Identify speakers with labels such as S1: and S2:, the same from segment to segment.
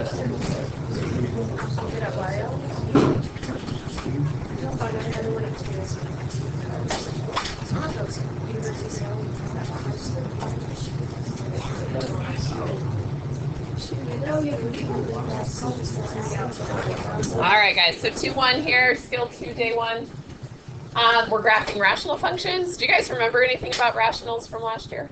S1: All right, guys, so 2-1 here, skill 2, day 1. We're graphing rational functions. Do you guys remember anything about rationals from last year?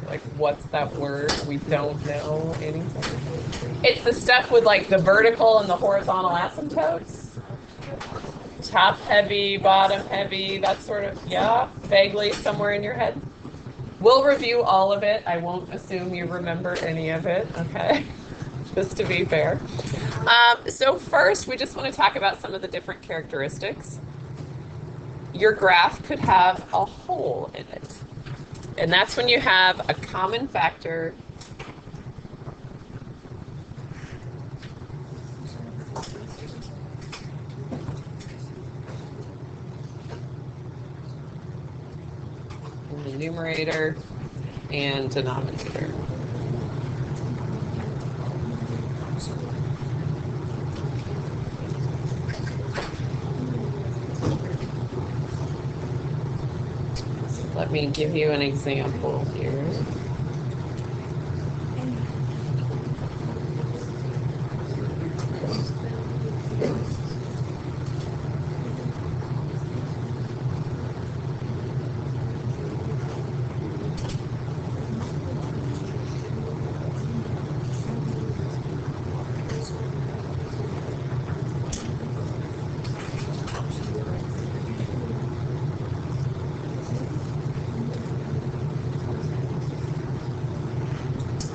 S1: Like, what's that word? We don't know anything. It's the stuff with like the vertical and the horizontal asymptotes. Top heavy, bottom heavy, that sort of, yeah, vaguely somewhere in your head. We'll review all of it. I won't assume you remember any of it, okay? Just to be fair. So first, we just want to talk about some of the different characteristics. Your graph could have a hole in it. And that's when you have a common factor in the numerator and denominator. Let me give you an example here.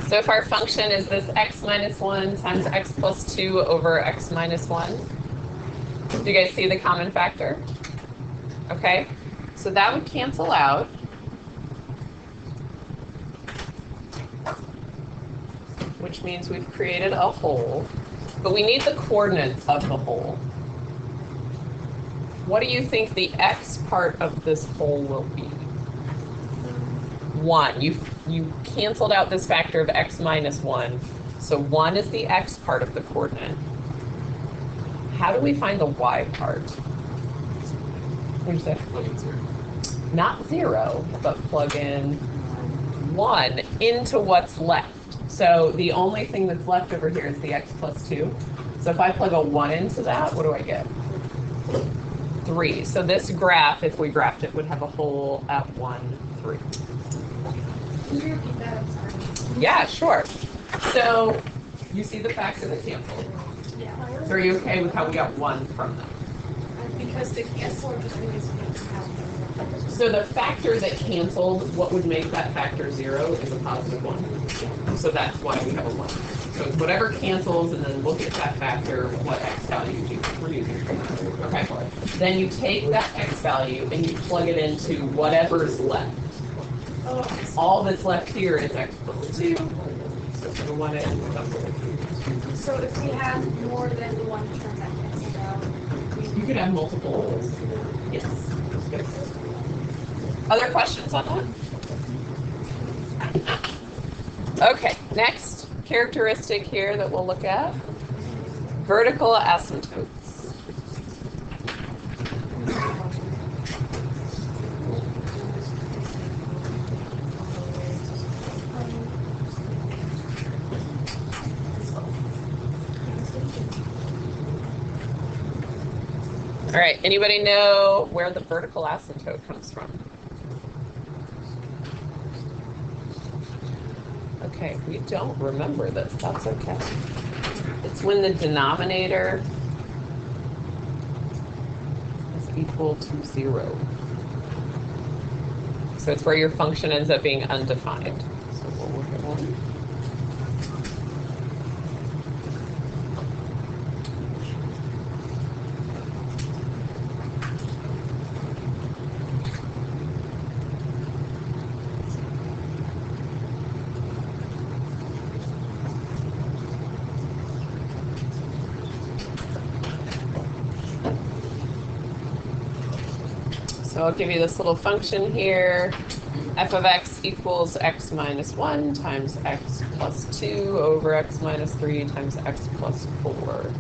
S1: So if our function is this x minus 1 times x plus 2 over x minus 1, do you guys see the common factor? Okay, so that would cancel out. Which means we've created a hole, but we need the coordinates of the hole. What do you think the x part of this hole will be? 1. You canceled out this factor of x minus 1. So 1 is the x part of the coordinate. How do we find the y part? What did you say? Not 0, but plug in 1 into what's left. So the only thing that's left over here is the x plus 2. So if I plug a 1 into that, what do I get? 3. So this graph, if we graphed it, would have a hole at 1, 3.
S2: Can you repeat that? I'm sorry.
S1: Yeah, sure. So you see the factor that canceled.
S2: Yeah.
S1: So are you okay with how we got 1 from them?
S2: Because the cancel just means
S1: So the factor that canceled, what would make that factor 0 is a positive 1. So that's why we have a 1. So it's whatever cancels, and then look at that factor, what x value we're using. Okay. Then you take that x value and you plug it into whatever's left. All that's left here is x plus 2. So the 1 is.
S2: So if we have more than one term that cancels out,
S1: You could have multiple holes. Yes. Good. Other questions on that? Okay, next characteristic here that we'll look at. Vertical asymptotes. All right, anybody know where the vertical asymptote comes from? Okay, if we don't remember this, that's okay. It's when the denominator is equal to 0. So it's where your function ends up being undefined. So we'll look at one. So I'll give you this little function here. F of x equals x minus 1 times x plus 2 over x minus 3 times x plus 4.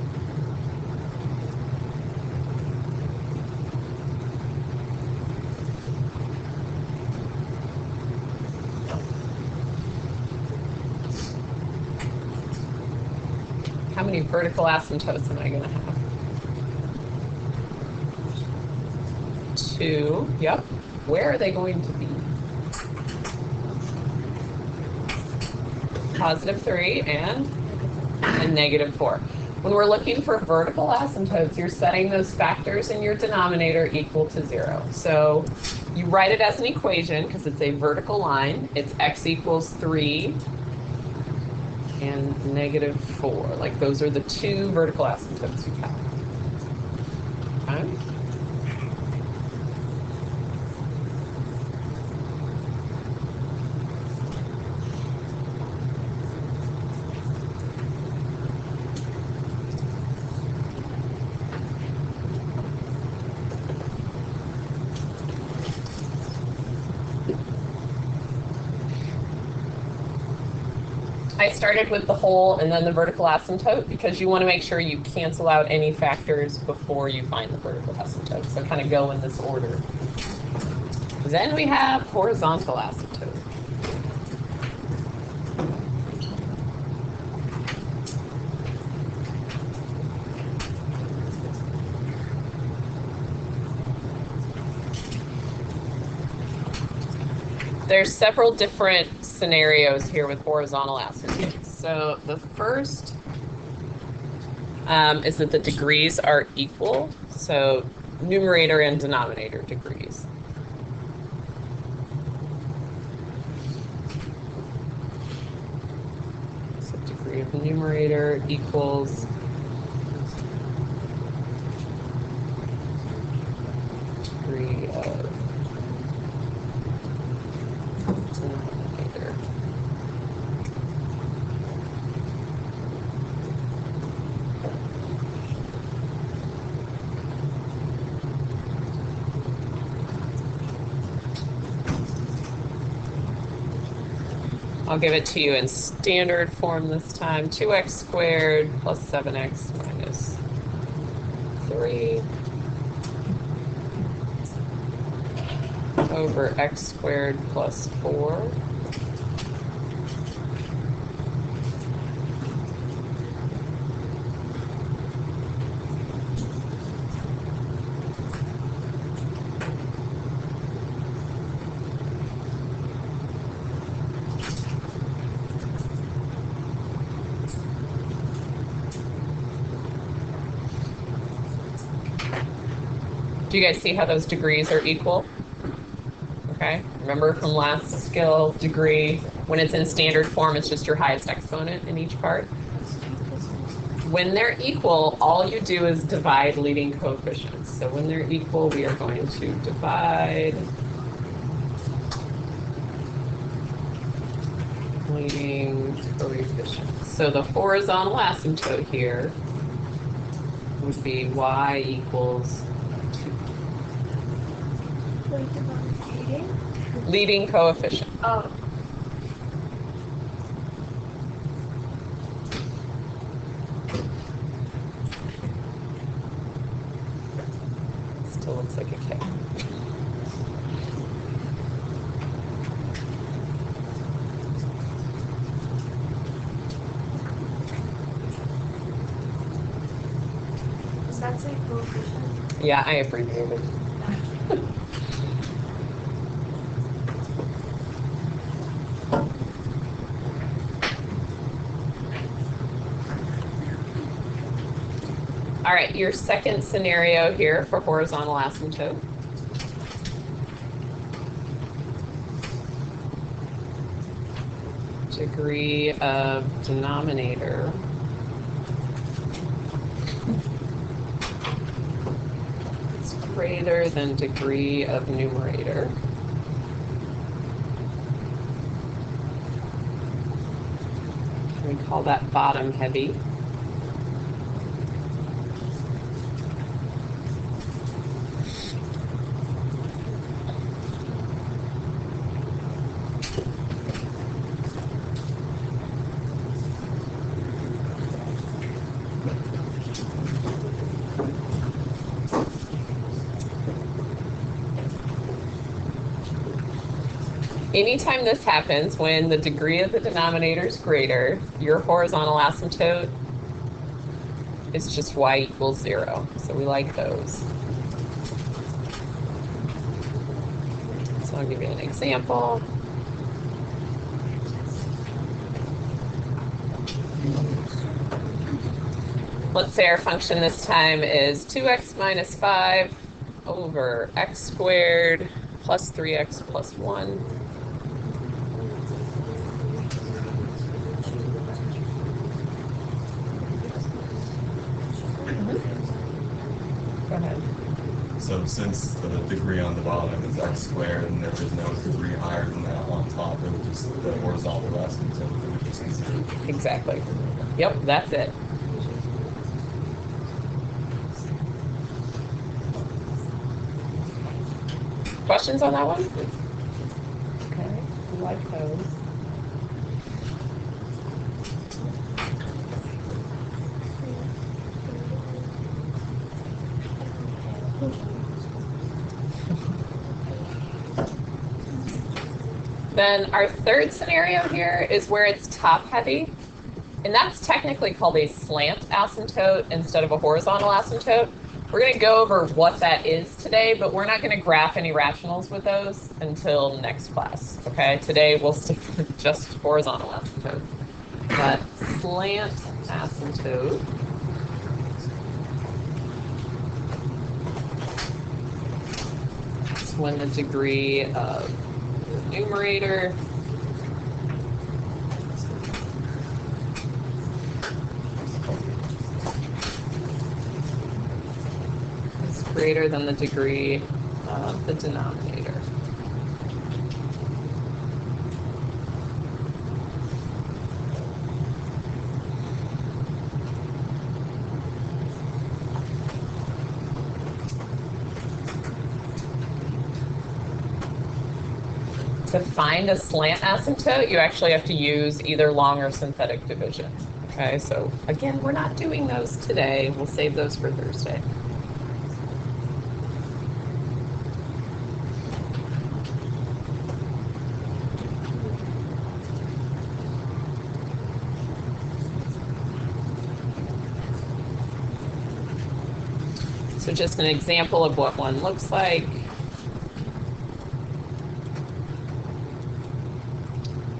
S1: How many vertical asymptotes am I going to have? 2. Yep. Where are they going to be? Positive 3 and negative 4. When we're looking for vertical asymptotes, you're setting those factors in your denominator equal to 0. So you write it as an equation because it's a vertical line. It's x equals 3 and negative 4. Like those are the two vertical asymptotes you have. Okay? I started with the whole and then the vertical asymptote because you want to make sure you cancel out any factors before you find the vertical asymptote. So kind of go in this order. Then we have horizontal asymptote. There's several different scenarios here with horizontal asymptotes. So the first is that the degrees are equal. So numerator and denominator degrees. So degree of the numerator equals degree of denominator. I'll give it to you in standard form this time. 2x squared plus 7x minus 3 over x squared plus 4. Do you guys see how those degrees are equal? Okay, remember from last skill, degree, when it's in standard form, it's just your highest exponent in each part. When they're equal, all you do is divide leading coefficients. So when they're equal, we are going to divide leading coefficients. So the horizontal asymptote here would be y equals 2. Leading coefficient.
S2: Oh.
S1: Still looks like a K.
S2: Does that say coefficient?
S1: Yeah, I abbreviated. All right, your second scenario here for horizontal asymptote. Degree of denominator is greater than degree of numerator. We call that bottom heavy. Anytime this happens, when the degree of the denominator is greater, your horizontal asymptote is just y equals 0. So we like those. So I'll give you an example. Let's say our function this time is 2x minus 5 over x squared plus 3x plus 1. Go ahead.
S3: So since the degree on the bottom is x squared and there is no degree higher than that on top, it would just, the horizontal asymptote would just be 0.
S1: Exactly. Yep, that's it. Questions on that one? Okay, we like those. Then our third scenario here is where it's top heavy. And that's technically called a slant asymptote instead of a horizontal asymptote. We're going to go over what that is today, but we're not going to graph any rationals with those until next class. Okay, today we'll stick with just horizontal asymptote. But slant asymptote is when the degree of the numerator is greater than the degree of the denominator. To find a slant asymptote, you actually have to use either long or synthetic division. Okay, so again, we're not doing those today. We'll save those for Thursday. So just an example of what one looks like.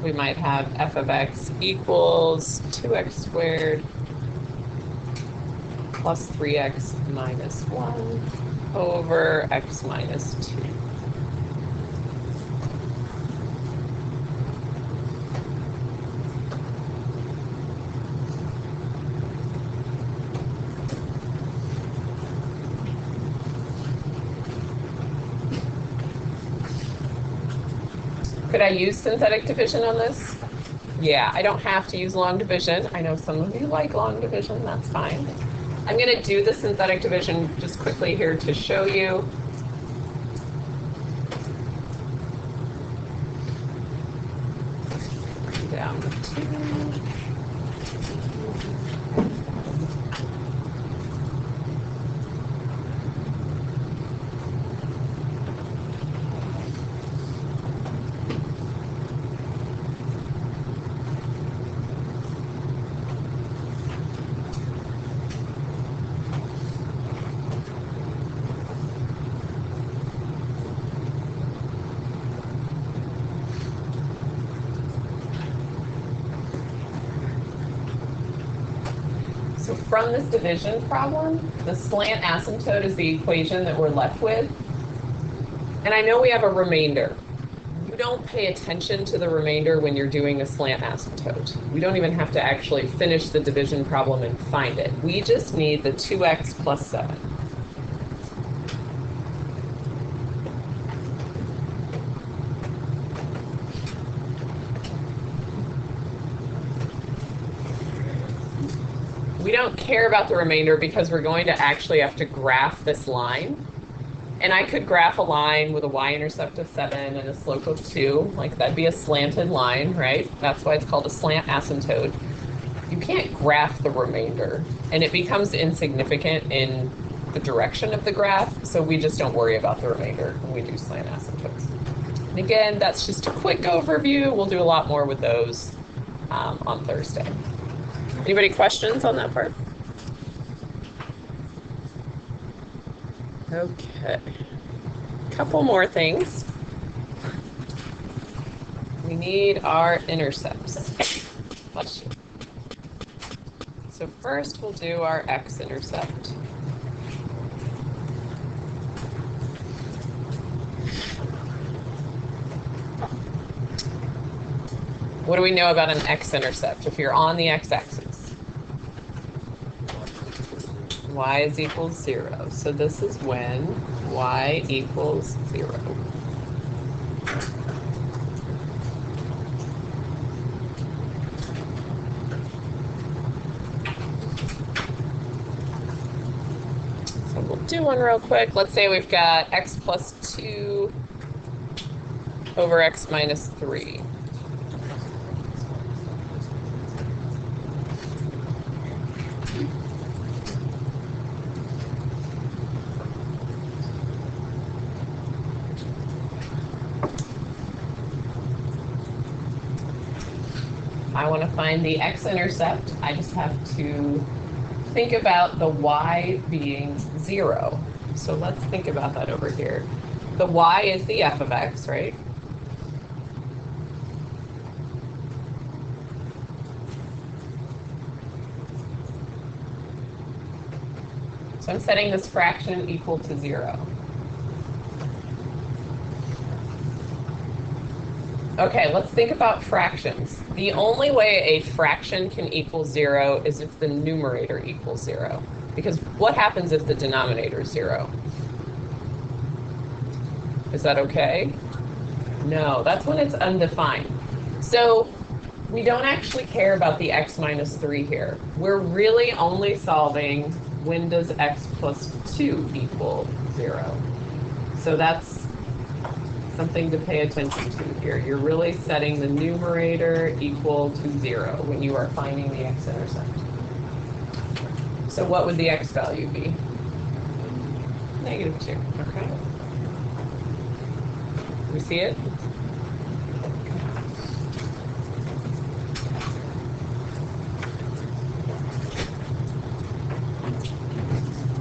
S1: We might have f of x equals 2x squared plus 3x minus 1 over x minus 2. Could I use synthetic division on this? Yeah, I don't have to use long division. I know some of you like long division, that's fine. I'm going to do the synthetic division just quickly here to show you. Down to 2. So from this division problem, the slant asymptote is the equation that we're left with. And I know we have a remainder. You don't pay attention to the remainder when you're doing a slant asymptote. We don't even have to actually finish the division problem and find it. We just need the 2x plus 7. We don't care about the remainder because we're going to actually have to graph this line. And I could graph a line with a y-intercept of 7 and a slope of 2. Like, that'd be a slanted line, right? That's why it's called a slant asymptote. You can't graph the remainder. And it becomes insignificant in the direction of the graph. So we just don't worry about the remainder when we do slant asymptotes. And again, that's just a quick overview. We'll do a lot more with those on Thursday. Anybody questions on that part? Okay. Couple more things. We need our intercepts. So first we'll do our x-intercept. What do we know about an x-intercept if you're on the x-axis? Y is equals 0. So this is when y equals 0. So we'll do one real quick. Let's say we've got x plus 2 over x minus 3. I want to find the x-intercept. I just have to think about the y being 0. So let's think about that over here. The y is the f of x, right? So I'm setting this fraction equal to 0. Okay, let's think about fractions. The only way a fraction can equal 0 is if the numerator equals 0. Because what happens if the denominator is 0? Is that okay? No, that's when it's undefined. So we don't actually care about the x minus 3 here. We're really only solving when does x plus 2 equal 0. So that's something to pay attention to here. You're really setting the numerator equal to 0 when you are finding the x-intercept. So what would the x value be? -2, okay. We see it?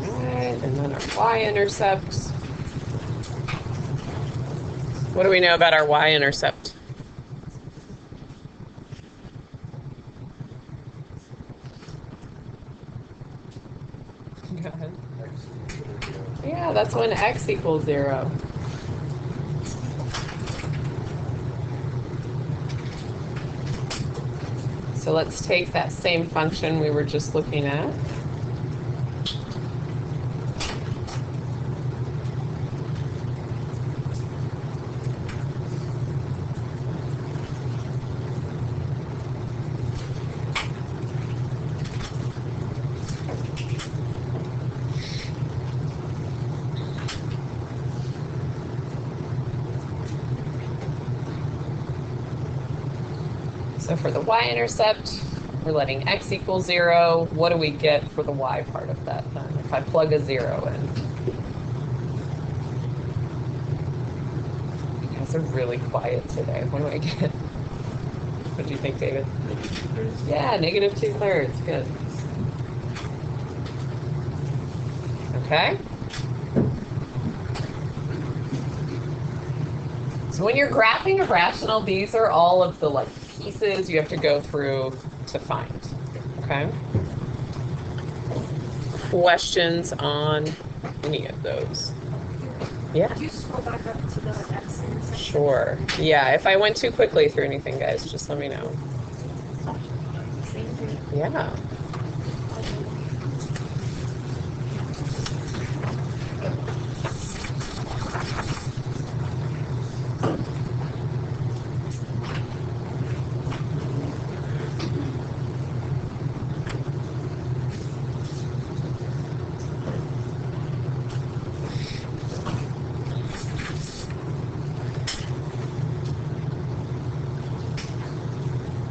S1: All right, and then our y-intercept. What do we know about our y-intercept? Go ahead. Yeah, that's when x equals 0. So let's take that same function we were just looking at. So for the y-intercept, we're letting x equal 0. What do we get for the y part of that then? If I plug a 0 in. You guys are really quiet today. What do I get? What do you think, David? Yeah, -2/3. Good. Okay. So when you're graphing a rational, these are all of the pieces you have to go through to find. Okay. Questions on any of those? Yeah.
S2: Could you scroll back up to the x-intercept?
S1: Sure. Yeah. If I went too quickly through anything, guys, just let me know. Yeah.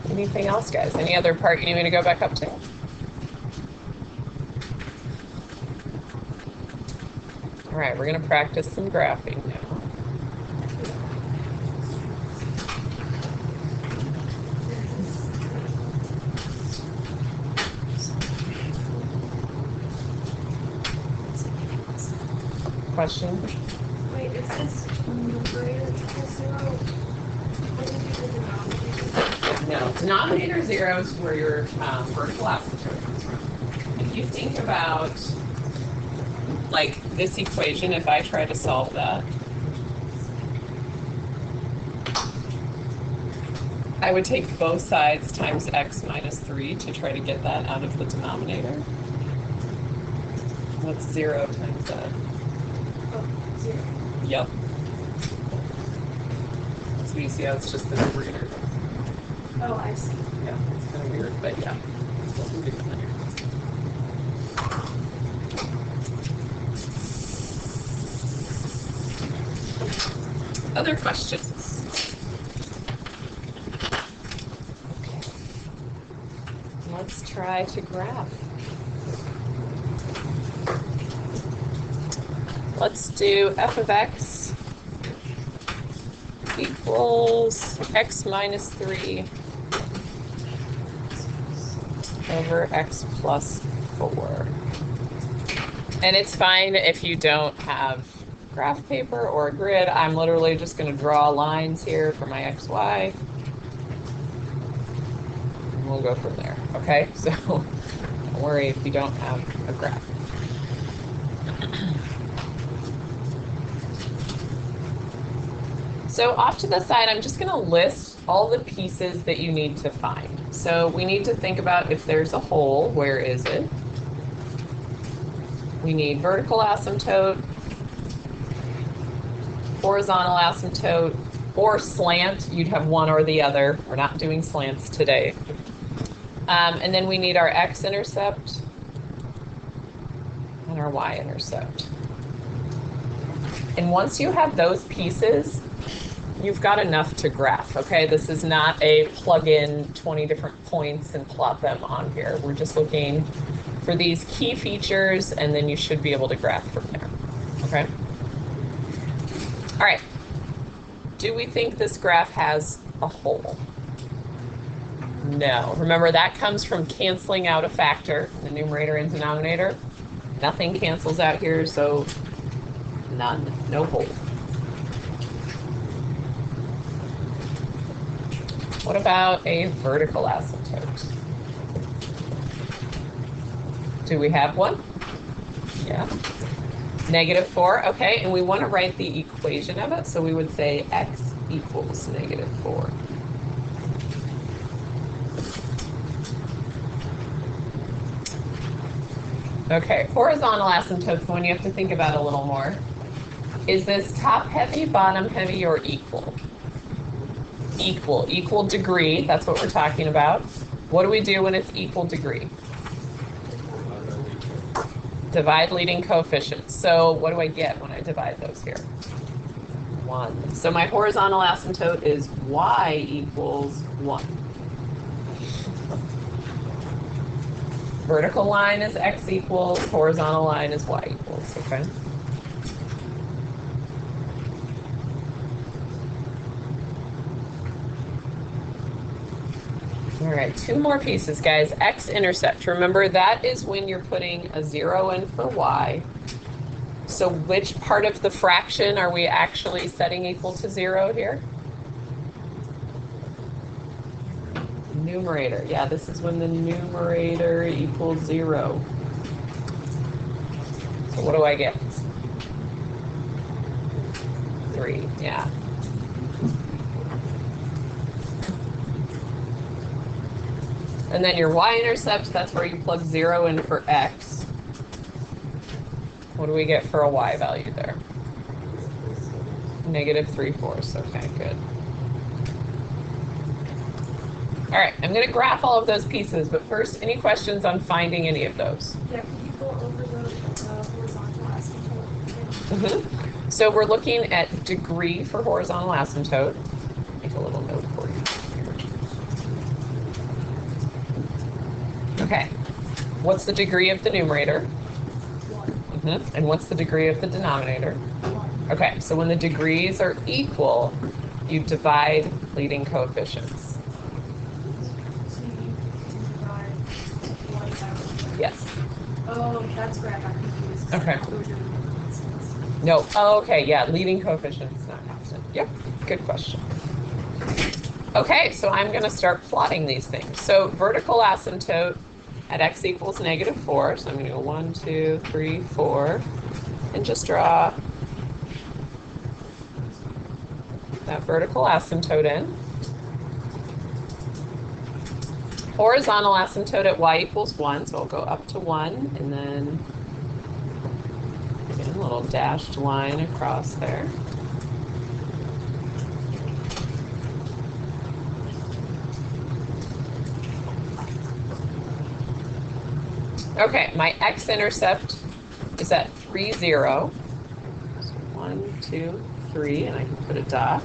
S1: Anything else, guys? Any other part you need me to go back up to? All right, we're going to practice some graphing now. question?
S2: Wait, it says numerator equals 0. What did you do the denominator?
S1: No, denominator 0 is where your vertical asymptote comes from. If you think about like this equation, if I try to solve that, I would take both sides times x minus 3 to try to get that out of the denominator. What's 0 times that?
S2: Oh, 0.
S1: Yep. So you see how it's just the numerator.
S2: Oh, I see.
S1: Yeah, it's kind of weird, but yeah. That's what we do here. Other questions? Okay. Let's try to graph. Let's do f of x equals x minus 3 over x plus 4. And it's fine if you don't have graph paper or a grid. I'm literally just going to draw lines here for my x, y. And we'll go from there. Okay, so don't worry if you don't have a graph. So off to the side, I'm just going to list all the pieces that you need to find. So we need to think about if there's a hole, where is it? We need vertical asymptote, horizontal asymptote, or slant. You'd have one or the other. We're not doing slants today. And then we need our x-intercept and our y-intercept. And once you have those pieces, you've got enough to graph, okay? This is not a plug in 20 different points and plot them on here. We're just looking for these key features, and then you should be able to graph from there, okay? All right, do we think this graph has a hole? No, remember that comes from canceling out a factor, the numerator and denominator. Nothing cancels out here, so none, no hole. What about a vertical asymptote? Do we have one? Yeah. -4, okay, and we want to write the equation of it, so we would say x equals -4. Okay, horizontal asymptotes, one you have to think about a little more. Is this top heavy, bottom heavy, or equal? Equal degree, that's what we're talking about. What do we do when it's equal degree? Divide leading coefficients. So what do I get when I divide those here? 1. So my horizontal asymptote is y equals 1. Vertical line is x equals, horizontal line is y equals, okay? All right, 2 more pieces, guys. X-intercept. Remember, that is when you're putting a 0 in for y. So which part of the fraction are we actually setting equal to 0 here? Numerator. Yeah, this is when the numerator equals 0. So what do I get? 3, yeah. And then your y-intercept, that's where you plug 0 in for x. What do we get for a y value there? -3/4. Okay, good. All right, I'm going to graph all of those pieces, but first, any questions on finding any of those?
S2: Yeah, can you go over the horizontal asymptote again?
S1: So we're looking at degree for horizontal asymptote. Make a little note for you. Okay, what's the degree of the numerator?
S2: 1.
S1: And what's the degree of the denominator?
S2: 1.
S1: Okay, so when the degrees are equal, you divide leading coefficients.
S2: So you divide 1 out.
S1: Yes.
S2: Oh, that's where I got confused.
S1: Okay.
S2: Those are the ones.
S1: No. Oh, okay. Yeah. Leading coefficient is not constant. Yep. Good question. Okay. So I'm going to start plotting these things. So vertical asymptote at x equals -4. So I'm going to go 1, 2, 3, 4, and just draw that vertical asymptote in. Horizontal asymptote at y equals 1. So I'll go up to 1 and then again, a little dashed line across there. Okay, my x-intercept is at 3, 0. So 1, 2, 3, and I can put a dot.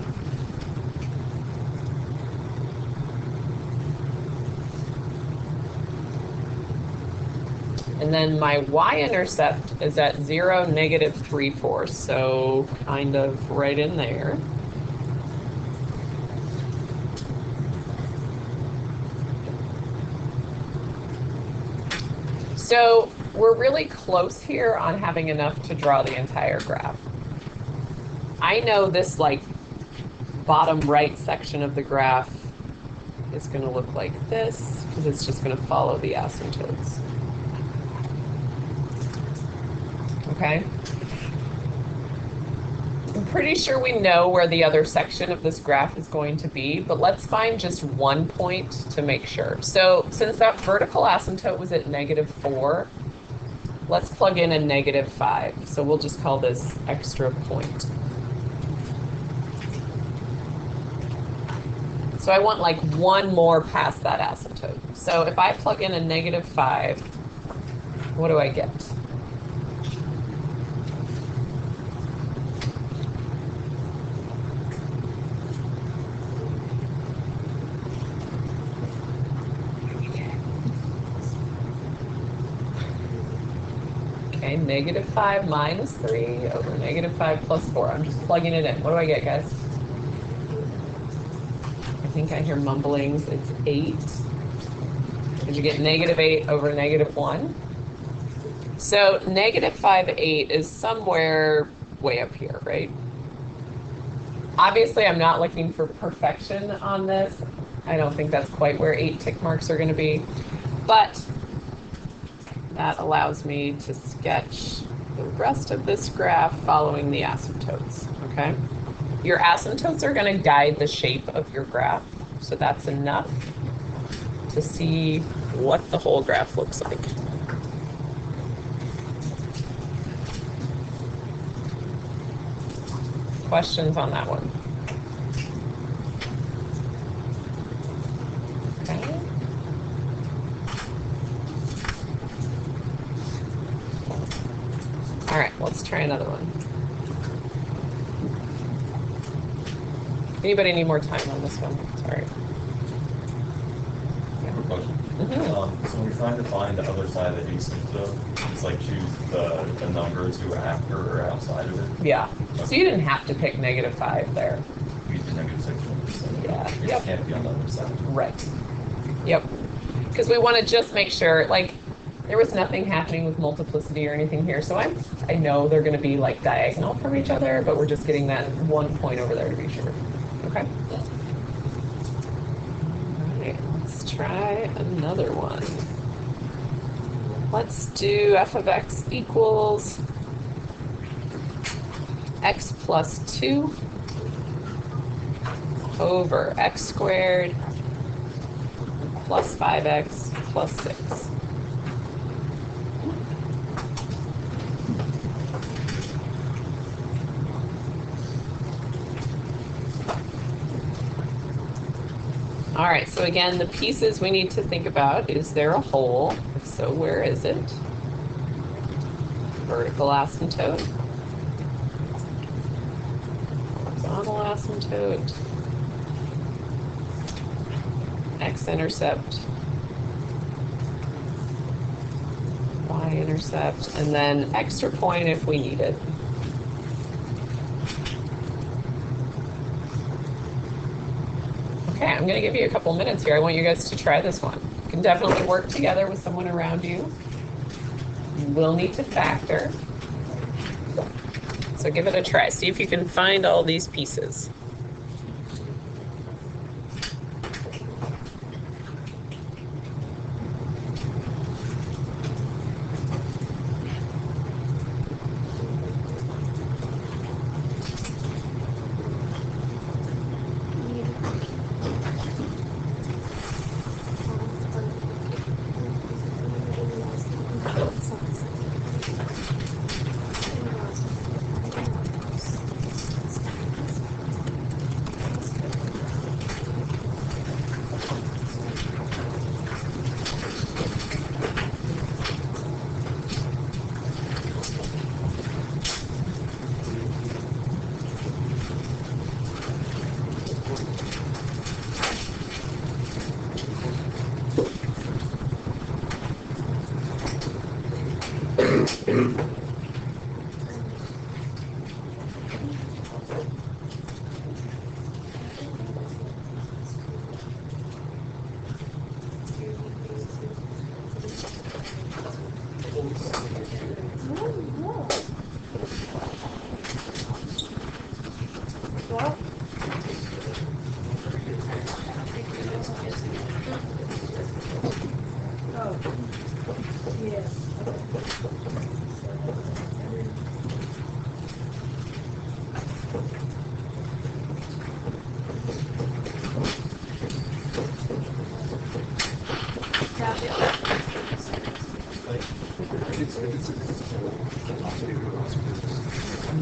S1: And then my y-intercept is at 0, -3, 4. So kind of right in there. So we're really close here on having enough to draw the entire graph. I know this like bottom right section of the graph is going to look like this because it's just going to follow the asymptotes. Okay. I'm pretty sure we know where the other section of this graph is going to be, but let's find just one point to make sure. So since that vertical asymptote was at -4, let's plug in a -5. So we'll just call this extra point. So I want like one more past that asymptote. So if I plug in a -5, what do I get? Okay, -5 minus 3 over -5 plus 4. I'm just plugging it in. What do I get, guys? I think I hear mumblings. It's 8. Did you get -8 over -1? So -5, 8 is somewhere way up here, right? Obviously, I'm not looking for perfection on this. I don't think that's quite where 8 tick marks are going to be. But that allows me to sketch the rest of this graph following the asymptotes, okay? Your asymptotes are going to guide the shape of your graph, so that's enough to see what the whole graph looks like. Questions on that one? Okay. All right, let's try another one. Anybody need more time on this one? Sorry.
S3: I have a question.
S1: Mm-hmm.
S3: So when we're trying to find the other side of the asymptote, it's like choose the numbers who are after or outside of it.
S1: Yeah. So you didn't have to pick -5 there.
S3: We did -6.
S1: Yeah.
S3: It
S1: Yep.
S3: can't be on the other side.
S1: Right. Yep. Because we want to just make sure, like, there was nothing happening with multiplicity or anything here. So I know they're going to be like diagonal from each other, but we're just getting that one point over there to be sure. Okay. All right. Let's try another one. Let's do f of x equals x plus 2 over x squared plus 5x plus 6. All right, so again, the pieces we need to think about, is there a hole? If so, where is it? Vertical asymptote. Horizontal asymptote. X-intercept. Y-intercept, and then extra point if we need it. Okay, I'm going to give you a couple minutes here. I want you guys to try this one. You can definitely work together with someone around you. You will need to factor. So give it a try. See if you can find all these pieces.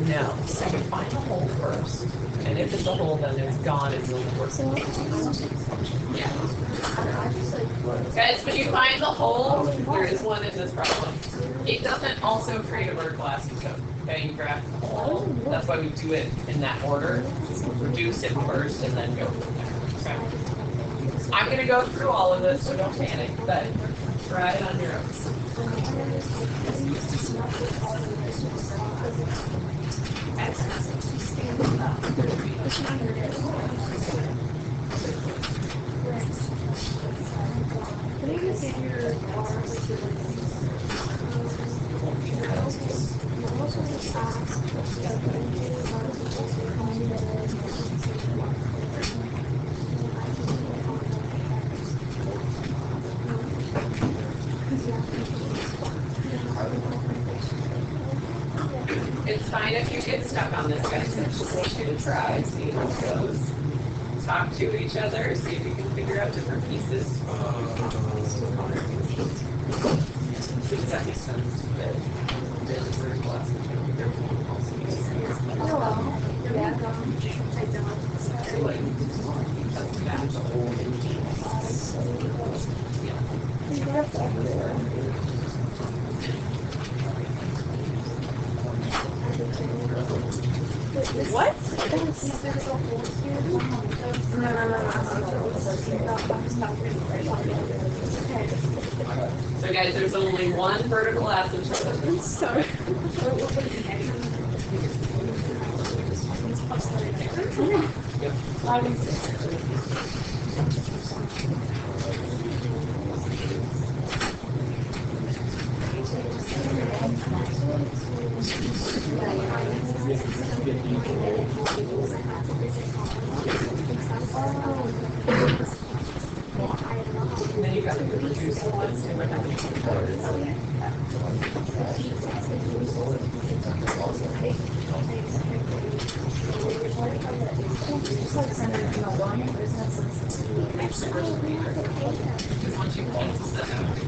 S1: No. So you find the hole first. And if it's a hole, then it's gone and you'll work. Yeah. Guys, when you find the hole, there is one in this problem. It doesn't also create a vertical asymptote. Okay, you grab the hole. That's why we do it in that order. Reduce it first and then go from there. Okay. I'm going to go through all of this, so don't panic, but try it on your own. It's fine if you get stuck on this, guys. I just want you to try, see how it goes. Talk to each other, see if you can figure out different pieces. Does that make sense? What? So guys, there's only one vertical asymptote. Sorry. Then you got to reduce the ones and we're having once you cancel that out,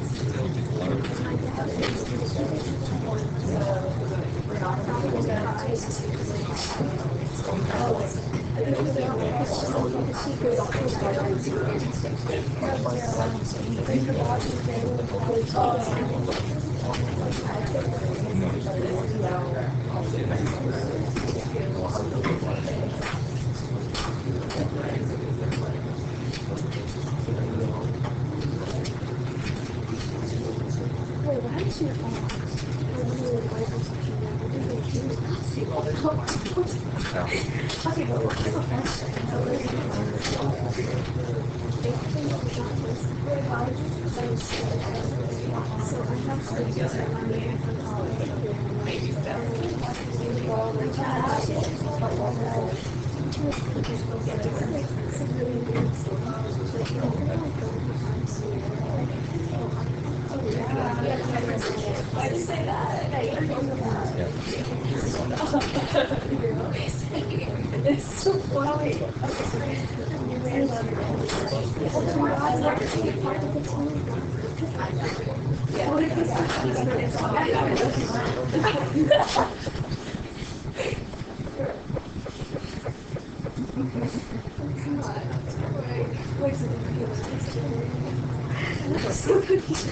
S1: baby steps.
S2: Why did you say that? It's so funny.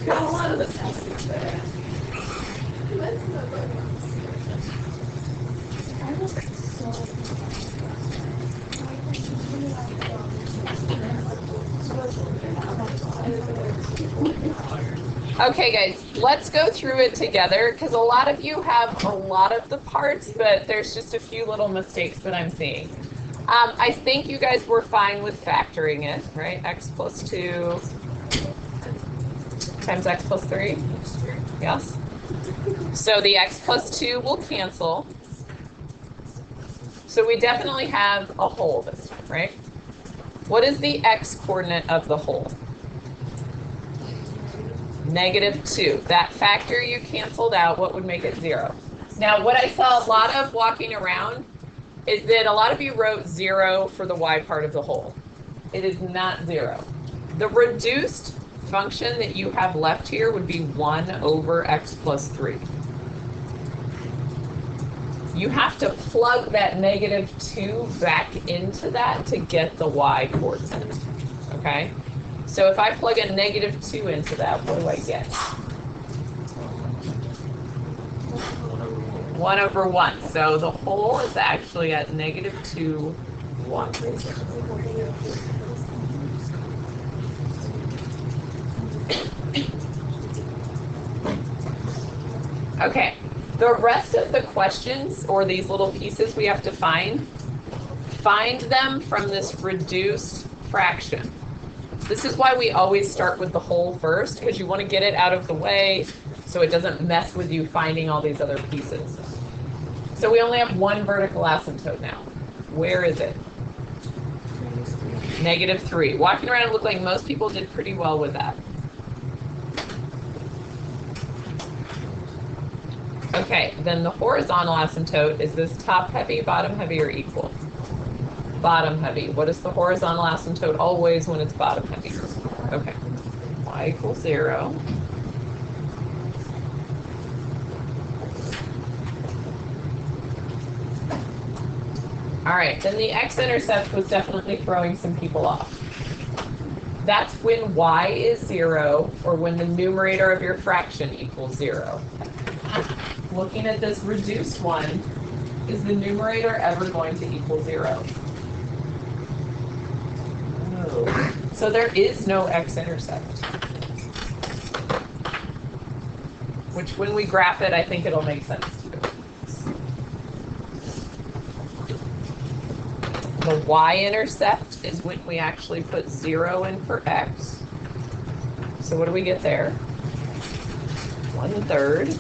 S1: Got a lot of the plastic there. Okay guys, let's go through it together because a lot of you have a lot of the parts, but there's just a few little mistakes that I'm seeing. I think you guys were fine with factoring it, right? X plus 2 times x plus 3. Yes? So the x plus 2 will cancel. So we definitely have a hole this time, right? What is the x coordinate of the hole? -2. That factor you canceled out, what would make it 0? Now, what I saw a lot of walking around is that a lot of you wrote 0 for the y part of the hole. It is not 0. The reduced function that you have left here would be 1 over x plus 3. You have to plug that -2 back into that to get the y coordinate, okay? So if I plug a -2 into that, what do I get? 1 over 1. So the hole is actually at -2, 1. Okay, the rest of the questions, or these little pieces we have to find them from this reduced fraction. This is why we always start with the whole first, because you want to get it out of the way so it doesn't mess with you finding all these other pieces. So we only have one vertical asymptote now. Where is it? -3. Walking around, it looked like most people did pretty well with that. Okay, then the horizontal asymptote, is this top heavy, bottom heavy, or equal? Bottom heavy. What is the horizontal asymptote always when it's bottom heavy? Okay, y equals 0. All right, then the x-intercept was definitely throwing some people off. That's when y is 0, or when the numerator of your fraction equals 0. Looking at this reduced one, is the numerator ever going to equal 0? No. So there is no x-intercept. Which when we graph it, I think it'll make sense too. The y-intercept is when we actually put 0 in for x. So what do we get there? 1/3.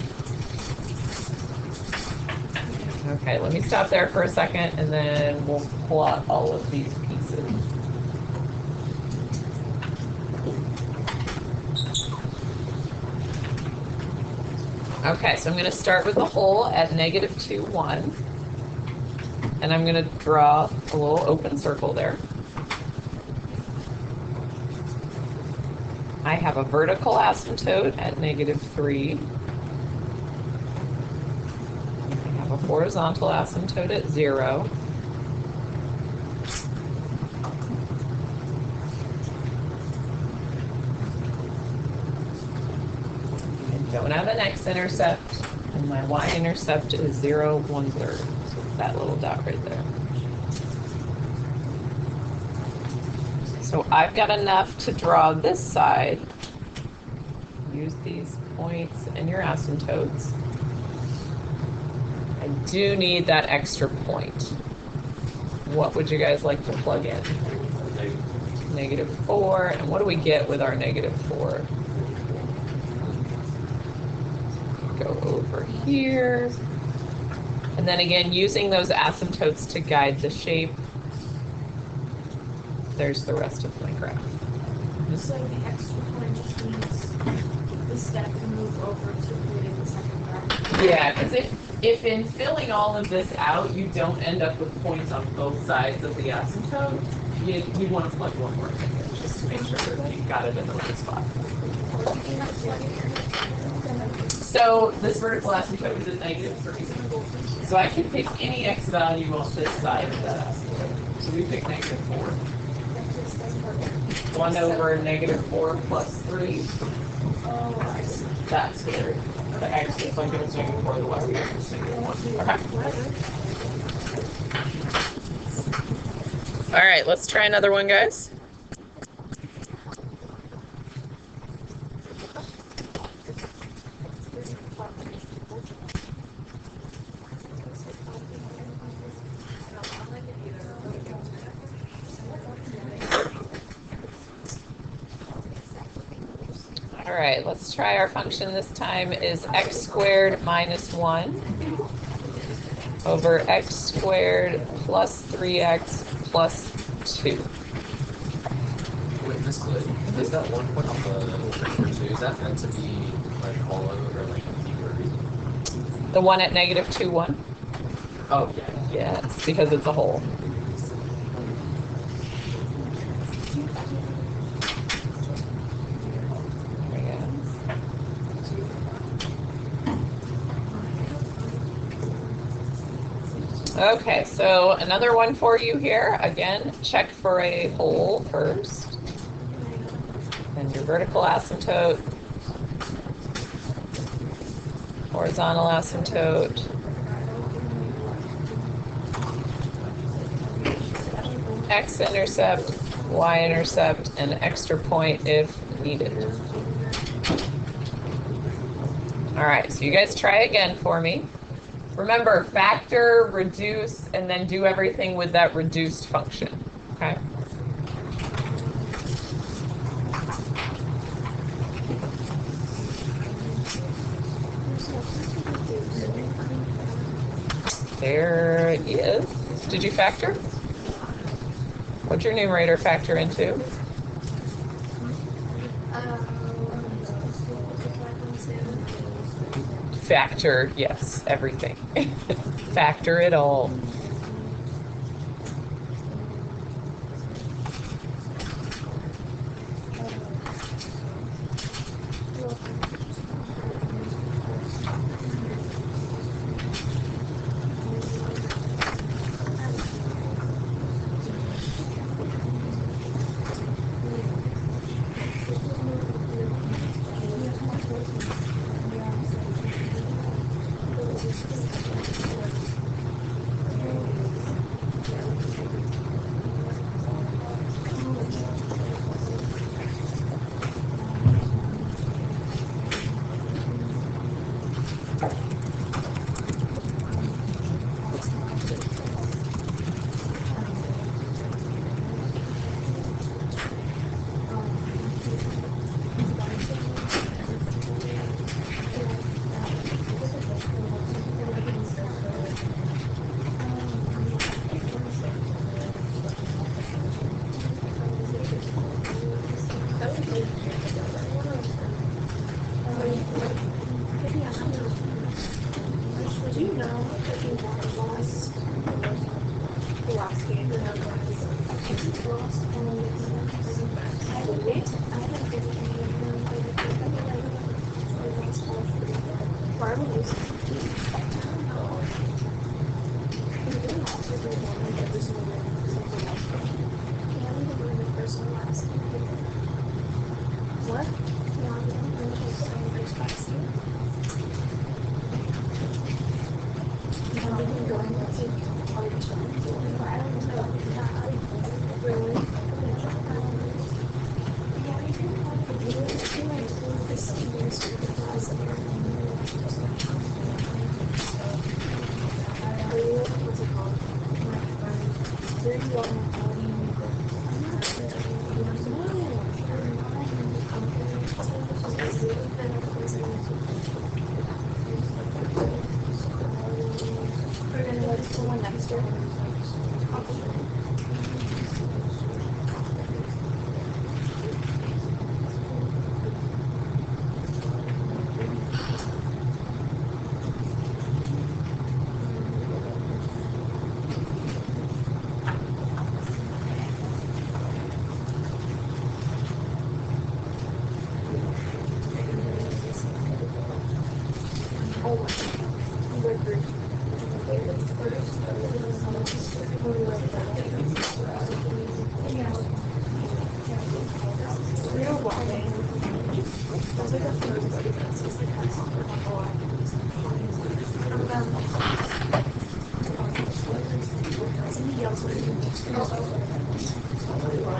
S1: Okay, let me stop there for a second and then we'll plot all of these pieces. Okay, so I'm going to start with the hole at -2, 1. And I'm going to draw a little open circle there. I have a vertical asymptote at -3. I have a horizontal asymptote at 0. I don't have an x-intercept, and my y-intercept is 0, 1/3. So that little dot right there. So I've got enough to draw this side. Use these points and your asymptotes. I do need that extra point. What would you guys like to plug in? -4. And what do we get with our -4? go over here. And then again, using those asymptotes to guide the shape. There's the rest of my graph.
S2: So the extra point just means the step can move over to creating the second graph.
S1: Yeah, because if in filling all of this out, you don't end up with points on both sides of the asymptote, you want to plug one more thing in just to make sure that you got it in the right spot. So this vertical asymptote is at -3. So I can pick any x value on this side of that asymptote. So we pick -4. 1 over -4 plus 3.
S2: Oh, I see.
S1: That's where the x is like it's -4, the y is -1. Okay. All right, let's try another one, guys. All right, let's try our function this time is x squared minus 1 over x squared plus 3x plus 2.
S4: Wait, Miss Clay, is that 1 point on the picture too? Is that meant to be like hollow or like deeper?
S1: The one at -2, 1?
S4: Oh, yeah.
S1: Yeah, it's because it's a hole. Okay, so another one for you here. Again, check for a hole first. And your vertical asymptote. Horizontal asymptote. X-intercept, Y-intercept, and extra point if needed. All right, so you guys try again for me. Remember, factor, reduce, and then do everything with that reduced function, okay? There it is. Did you factor? What'd your numerator factor into? Factor, yes, everything. Factor it all.
S2: Do you know if you lost the last game? Lost I haven't given Why are we losing? What?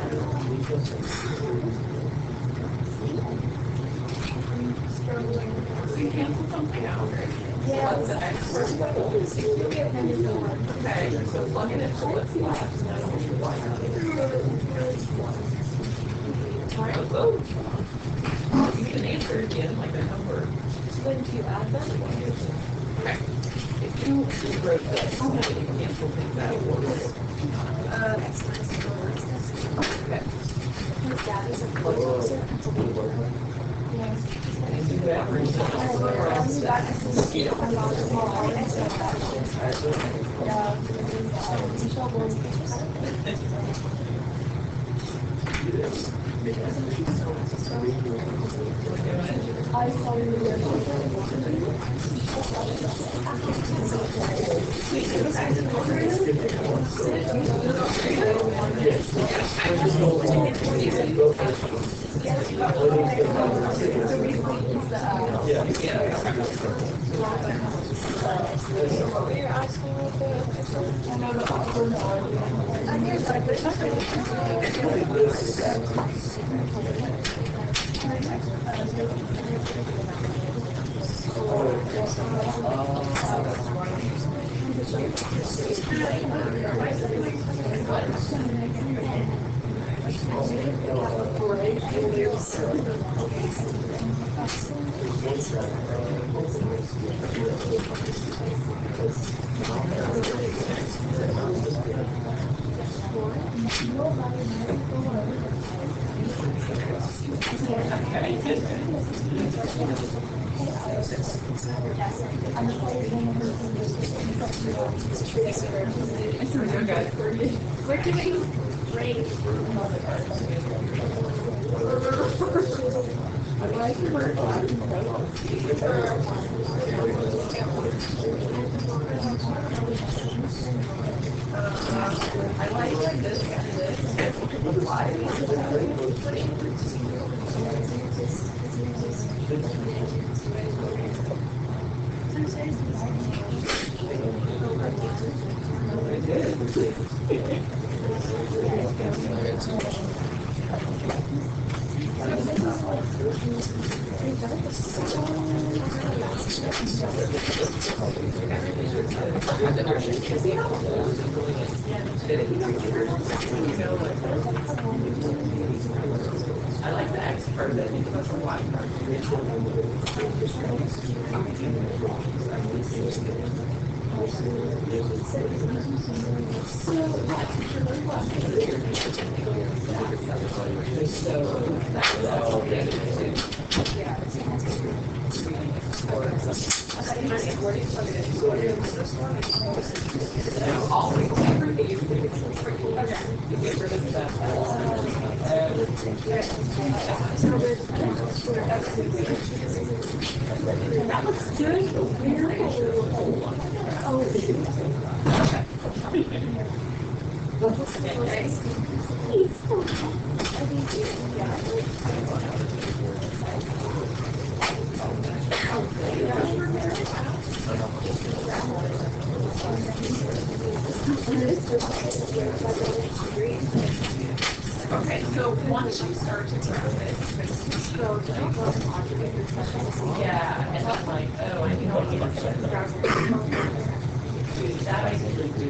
S1: So you cancel something out, right?
S2: Yeah.
S1: What's the expert? Okay, so plug it into what's left. Try to vote. You can answer again like a number.
S2: When do you add them?
S1: Okay. If you wrote this, you can cancel things out. Okay.
S2: His dad is a police officer.
S1: And do that.
S2: I saw We're doing great.
S1: I like this I like the expert. I think that's a lot. That looks good. Okay, so once you start to serve it, yeah, and I'm like, oh, I need to get that I usually do.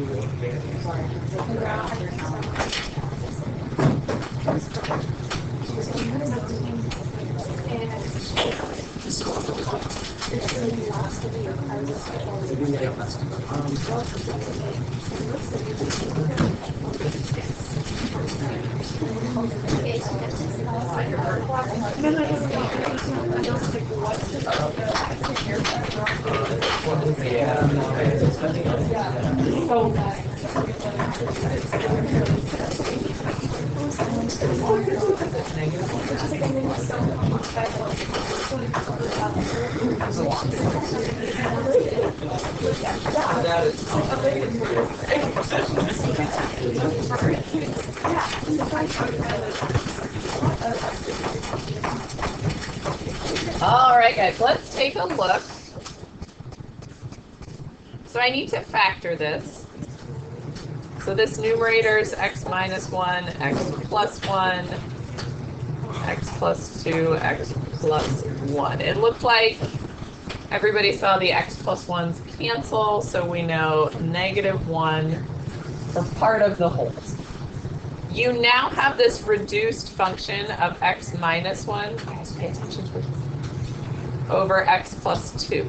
S1: All right, guys, let's take a look. So I need to factor this. So this numerator is x minus 1, x plus 1, x plus 2, x plus 1. It looked like everybody saw the x plus 1s cancel, so we know -1 for part of the whole. You now have this reduced function of x minus 1, guys, pay attention to it, over x plus 2.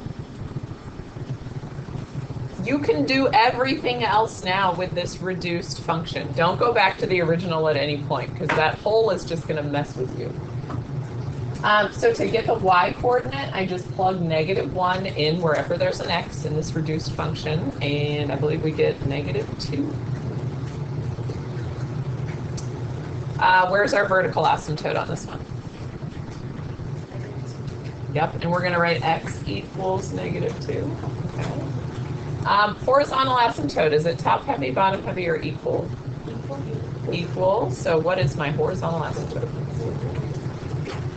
S1: You can do everything else now with this reduced function. Don't go back to the original at any point, because that whole is just going to mess with you. So to get the y coordinate, I just plug -1 in wherever there's an x in this reduced function, and I believe we get -2. Where's our vertical asymptote on this one? Yep, and we're going to write x equals -2. Okay. Horizontal asymptote, is it top heavy, bottom heavy, or equal? Equal. So what is my horizontal asymptote?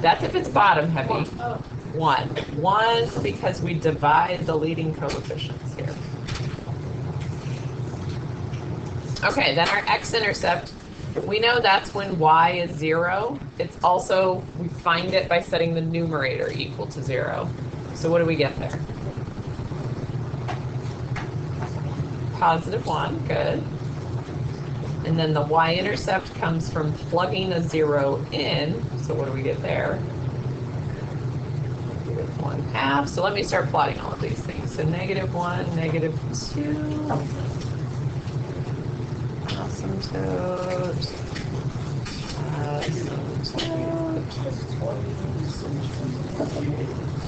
S1: That's if it's bottom heavy. 1. 1 because we divide the leading coefficients here. Okay, then our x-intercept, we know that's when y is 0. It's also, we find it by setting the numerator equal to 0. So what do we get there? +1, good. And then the y-intercept comes from plugging a 0 in. So what do we get there? 1/2. So let me start plotting all of these things. So -1, -2. Asymptote.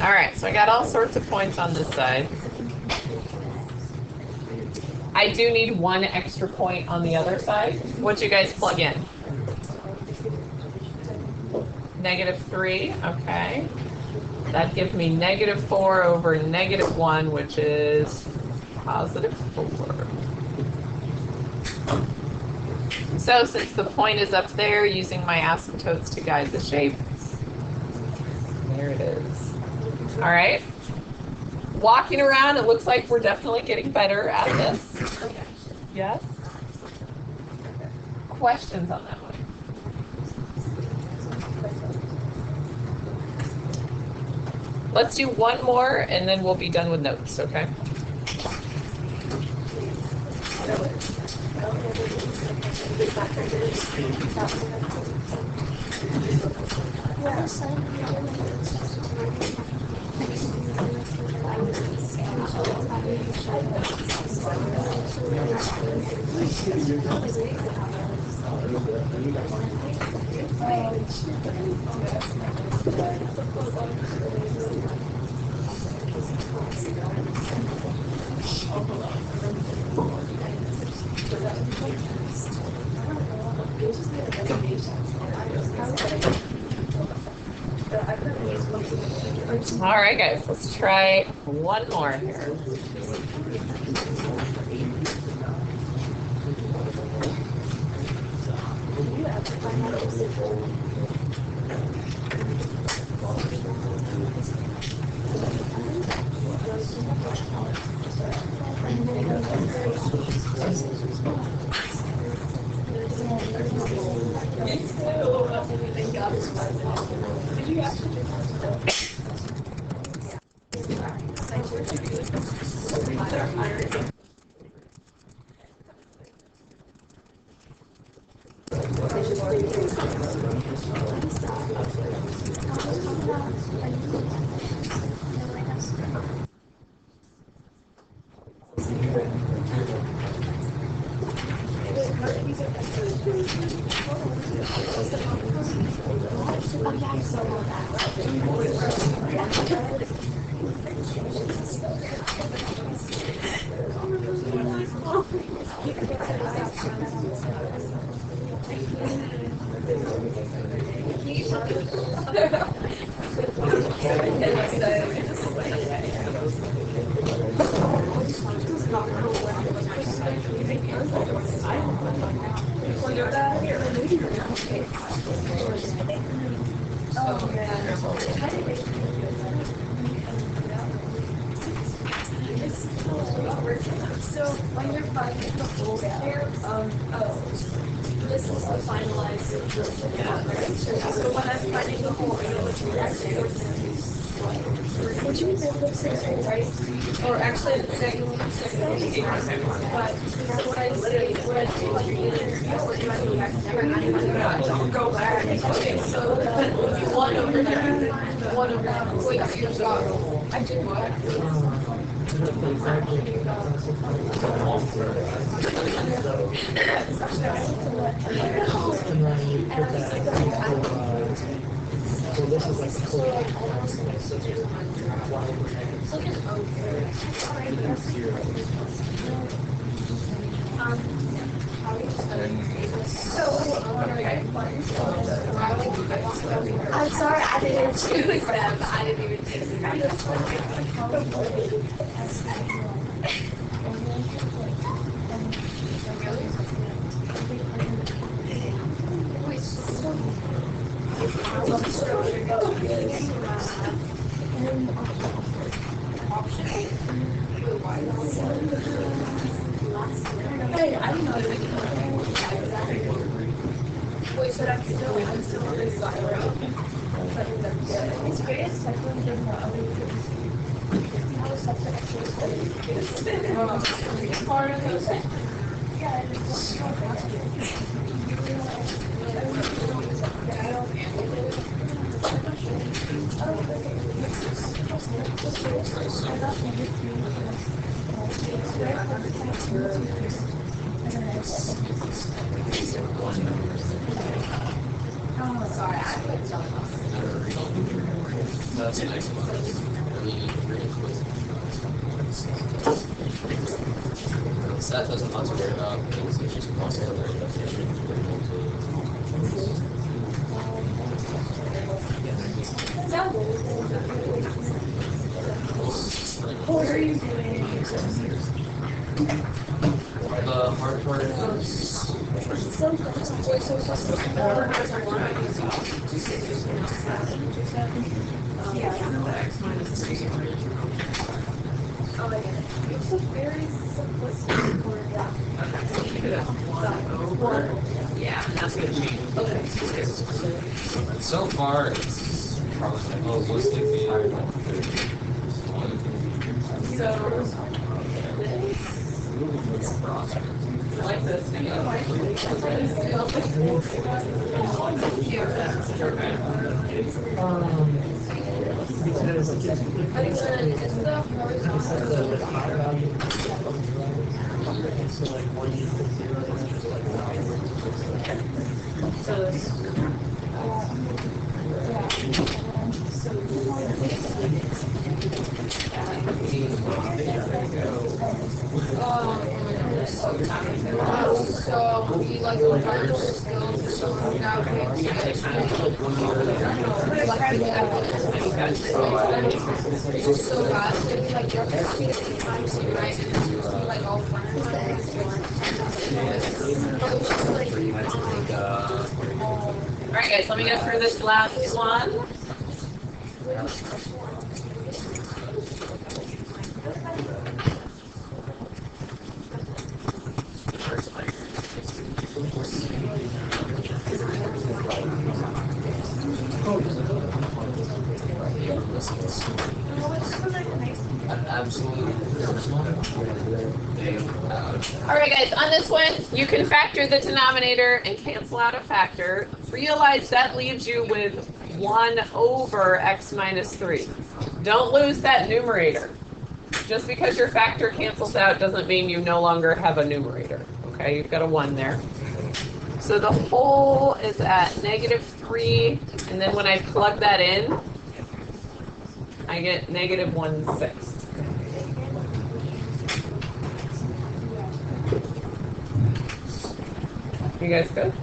S1: All right, so I got all sorts of points on this side. I do need 1 extra point on the other side. What'd you guys plug in? -3, okay. That gives me -4 over -1, which is +4. So since the point is up there, using my asymptotes to guide the shape, there it is. All right. Walking around, it looks like we're definitely getting better at this. Yes? Questions on that one? Let's do one more and then we'll be done with notes, okay? All right, guys, let's try one more here.
S2: So when you're finding the whole pair, this is the finalized. So when I'm finding the whole, would you make the six, right? Or actually, the second one, but what I say, what I do like don't go back. Okay, so one over there, one over there. Wait, you got. I did what?
S5: So this is like cool.
S2: I'm sorry, I didn't choose them. I didn't even choose Hey, I don't know. Wait, so I'm still on this side. It's great. It's part of it. Oh, sorry, I couldn't tell.
S4: That's a nice one. Really quick. Seth doesn't want to worry about things, it's just possible their definition.
S2: What are you doing?
S4: The hard part is
S2: It's a very simplistic word.
S1: Yeah, that's gonna change.
S2: Okay.
S4: so far it's probably mostly the
S1: I like this.
S5: Because the higher value so like 1 equals 0 is just like
S2: So you like the practical skills, so now we so guys, maybe like you're times two, right? And you like all
S1: Alright guys, let me go through this last one.
S4: absolutely.
S1: Alright guys, on this one, you can factor the denominator and cancel out a factor. Realize that leaves you with 1 over x minus 3. Don't lose that numerator. Just because your factor cancels out doesn't mean you no longer have a numerator. Okay, you've got a 1 there. So the whole is at -3, and then when I plug that in, I get -1/6. You guys good?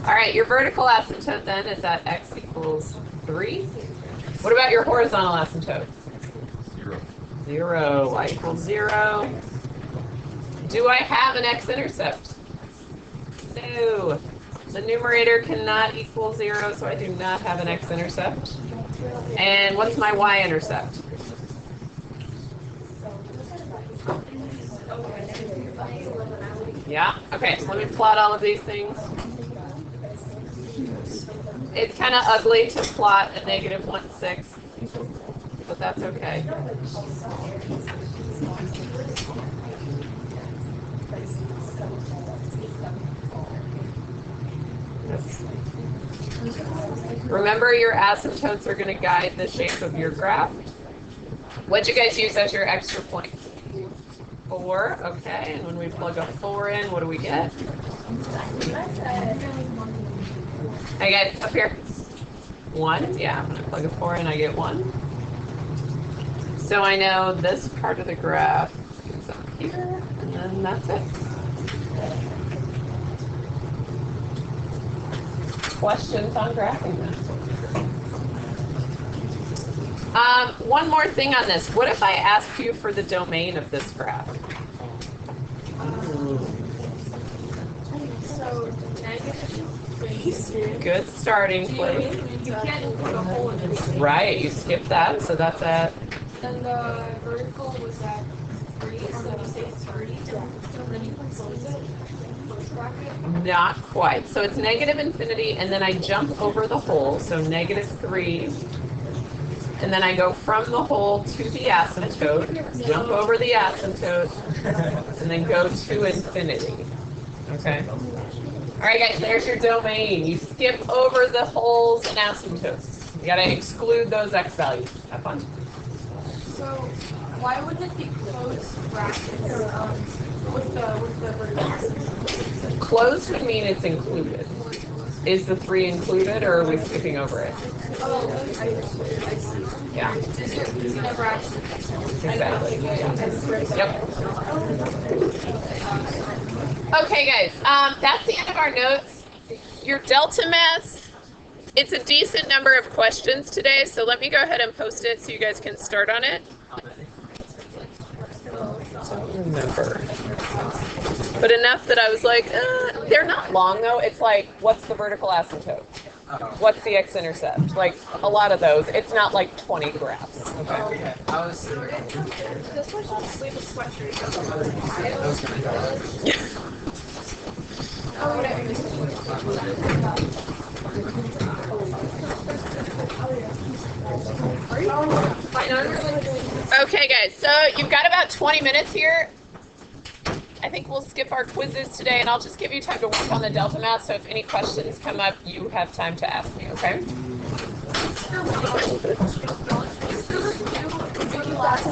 S1: All right, your vertical asymptote then is at x equals 3. What about your horizontal asymptote?
S3: 0.
S1: 0, y equals 0. Do I have an x-intercept? No. The numerator cannot equal 0, so I do not have an x-intercept. And what's my y-intercept? Yeah, okay, so let me plot all of these things. It's kind of ugly to plot a negative 1/6, but that's okay. Remember, your asymptotes are going to guide the shape of your graph. What'd you guys use as your extra point? 4, okay, and when we plug a 4 in, what do we get? I get up here 1, yeah, when I plug a 4 in, I get 1. So I know this part of the graph is up here, and then that's it. Questions on graphing this? One more thing on this. What if I asked you for the domain of this graph?
S2: So negative.
S1: Good starting place.
S2: You can't put a hole in it.
S1: Right, you skip that, so that's at,
S2: Then the vertical was at 3, so you say it's 30, and then you close it. Close bracket.
S1: not quite. So it's negative infinity, and then I jump over the hole, so negative 3. And then I go from the hole to the asymptote, jump over the asymptote, and then go to infinity. Okay? All right, guys, there's your domain. You skip over the holes and asymptotes. You got to exclude those x values. Have fun.
S2: So why would it be closed brackets with the vertical?
S1: Closed would mean it's included. Is the 3 included, or are we skipping over it?
S2: Oh, I see.
S1: Yeah,
S2: It's never actually.
S1: exactly. Yep. Okay, guys, that's the end of our notes. Your delta mass, it's a decent number of questions today, so let me go ahead and post it so you guys can start on it. Don't remember. But enough that I was like, they're not long though. It's like, what's the vertical asymptote? What's the x-intercept? Like, a lot of those. It's not like 20 graphs. Okay.
S4: Okay. I was
S2: This was just leave a sweatshirt. Oh,
S1: Okay, guys. So you've got about 20 minutes here. I think we'll skip our quizzes today, and I'll just give you time to work on the delta math. So if any questions come up, you have time to ask me. Okay?
S2: Last,